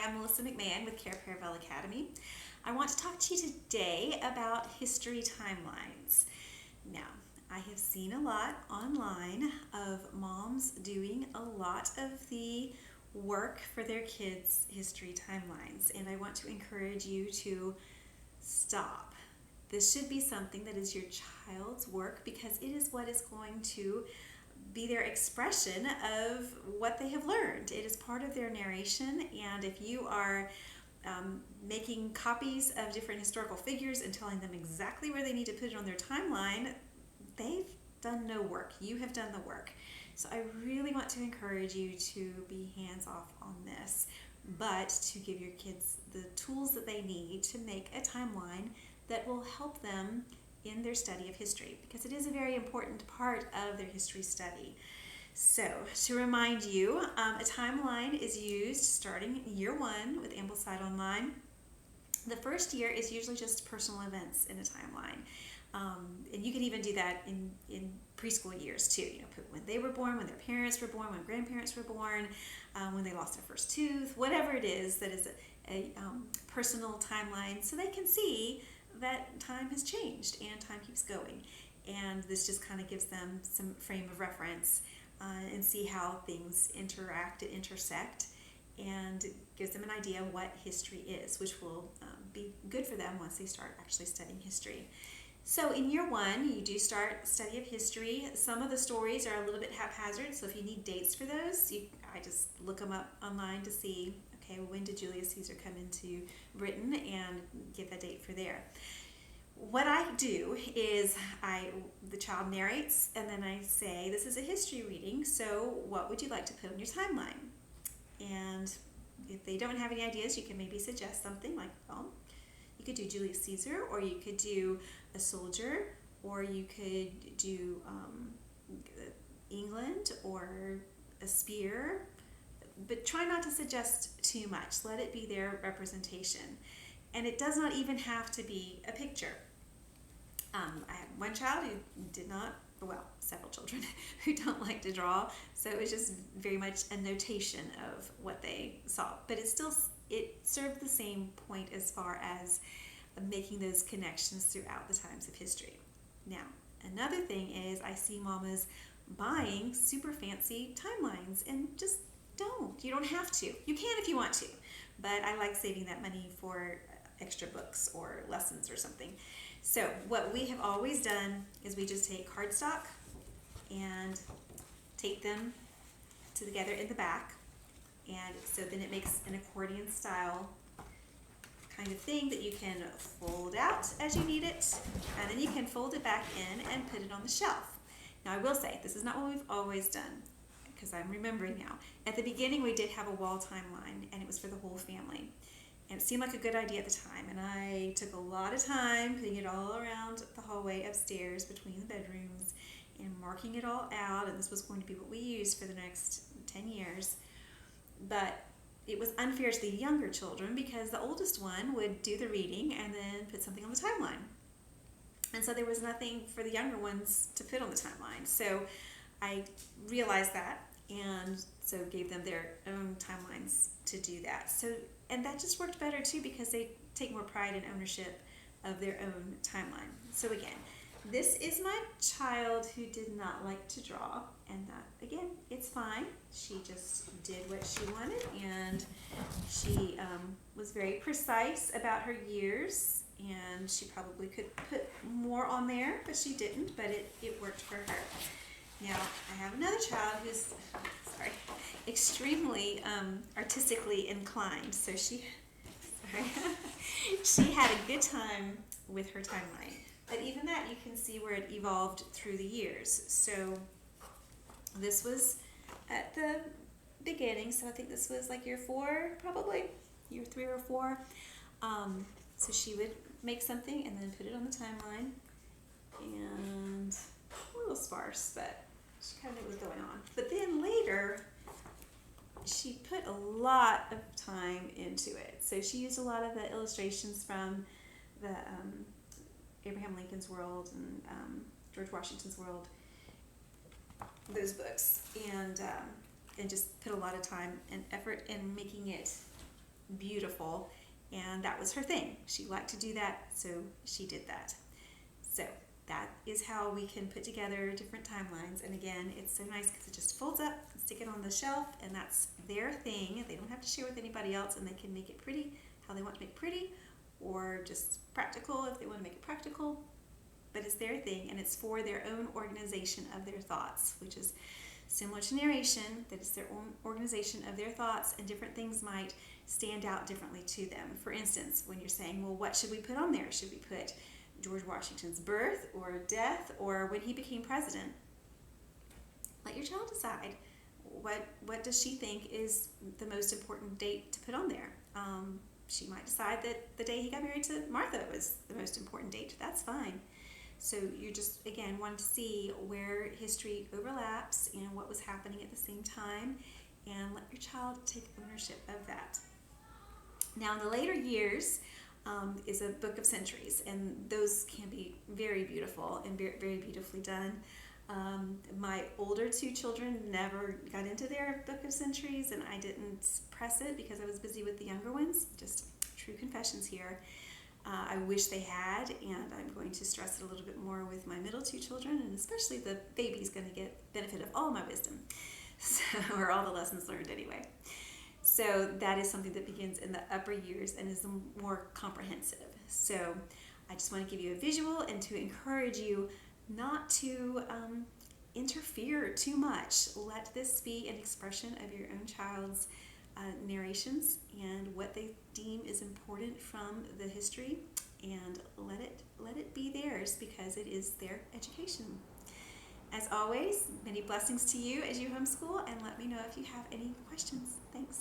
I'm Melissa McMahon with Care Paravel Academy. I want to talk to you today about history timelines. Now, I have seen a lot online of moms doing a lot of the work for their kids' history timelines, and I want to encourage you to stop. This should be something that is your child's work because it is what is going to be their expression of what they have learned. It is part of their narration, and if you are making copies of different historical figures and telling them exactly where they need to put it on their timeline, they've done no work. You have done the work. So I really want to encourage you to be hands-off on this, but to give your kids the tools that they need to make a timeline that will help them in their study of history, because it is a very important part of their history study. So, to remind you, a timeline is used starting year one with AmblesideOnline. The first year is usually just personal events in a timeline. And you can even do that in preschool years too. You know, put when they were born, when their parents were born, when grandparents were born, when they lost their first tooth, whatever it is that is a personal timeline, so they can see that time has changed and time keeps going. And this just kind of gives them some frame of reference and see how things interact and intersect, and gives them an idea of what history is, which will be good for them once they start actually studying history. So in year one, you do start study of history. Some of the stories are a little bit haphazard, so if you need dates for those, I just look them up online to see, okay, well, when did Julius Caesar come into Britain, and give that date for there. What I do is the child narrates, and then I say, this is a history reading, so what would you like to put on your timeline? And if they don't have any ideas, you can maybe suggest something like, well, you could do Julius Caesar, or you could do a soldier, or you could do England, or a spear. But try not to suggest too much. Let it be their representation. And it does not even have to be a picture. I have one child who did not, well, several children who don't like to draw, so it was just very much a notation of what they saw. But it served the same point as far as making those connections throughout the times of history. Now, another thing is I see mamas buying super fancy timelines, and just don't. You don't have to. You can if you want to, but I like saving that money for extra books or lessons or something. So what we have always done is we just take cardstock and tape them together in the back, and so then it makes an accordion style kind of thing that you can fold out as you need it, and then you can fold it back in and put it on the shelf. Now I will say, this is not what we've always done, because I'm remembering now. At the beginning we did have a wall timeline, and it was for the whole family. And it seemed like a good idea at the time, and I took a lot of time putting it all around the hallway upstairs between the bedrooms and marking it all out, and this was going to be what we used for the next 10 years. But it was unfair to the younger children because the oldest one would do the reading and then put something on the timeline. And so there was nothing for the younger ones to put on the timeline. So I realized that, and so gave them their own timelines to do that. And that just worked better too, because they take more pride and ownership of their own timeline. So again, this is my child who did not like to draw, and that, again, it's fine. She just did what she wanted, and she was very precise about her years, and she probably could put more on there, but she didn't, but it worked for her. Now, I have another child who's, extremely artistically inclined, so she had a good time with her timeline. But even that, you can see where it evolved through the years. So this was at the beginning, so I think this was like year 4, probably, year 3 or 4. So she would make something and then put it on the timeline, and a little sparse, but she kind of knew what was going on. But then later, she put a lot of time into it. So she used a lot of the illustrations from the Abraham Lincoln's World and George Washington's World, those books, and just put a lot of time and effort in making it beautiful, and that was her thing. She liked to do that, so she did that. So that is how we can put together different timelines. And again, it's so nice because it just folds up, stick it on the shelf, and that's their thing. They don't have to share with anybody else, and they can make it pretty how they want to make it pretty, or just practical if they want to make it practical. But it's their thing, and it's for their own organization of their thoughts, which is similar to narration, that it's their own organization of their thoughts, and different things might stand out differently to them. For instance, when you're saying, well, what should we put on there? Should we put George Washington's birth or death or when he became president? Let your child decide. What does she think is the most important date to put on there? She might decide that the day he got married to Martha was the most important date. That's fine. So you just, again, want to see where history overlaps and what was happening at the same time, and let your child take ownership of that. Now, in the later years is a book of centuries, and those can be very beautiful and very beautifully done. My older two children never got into their book of centuries, and I didn't press it because I was busy with the younger ones. Just true confessions here. I wish they had, and I'm going to stress it a little bit more with my middle two children, and especially the baby's going to get benefit of all my wisdom, or all the lessons learned anyway. So that is something that begins in the upper years and is more comprehensive. So I just want to give you a visual and to encourage you not to interfere too much. Let this be an expression of your own child's narrations and what they deem is important from the history, and let it be theirs because it is their education. As always, many blessings to you as you homeschool, and let me know if you have any questions. Thanks.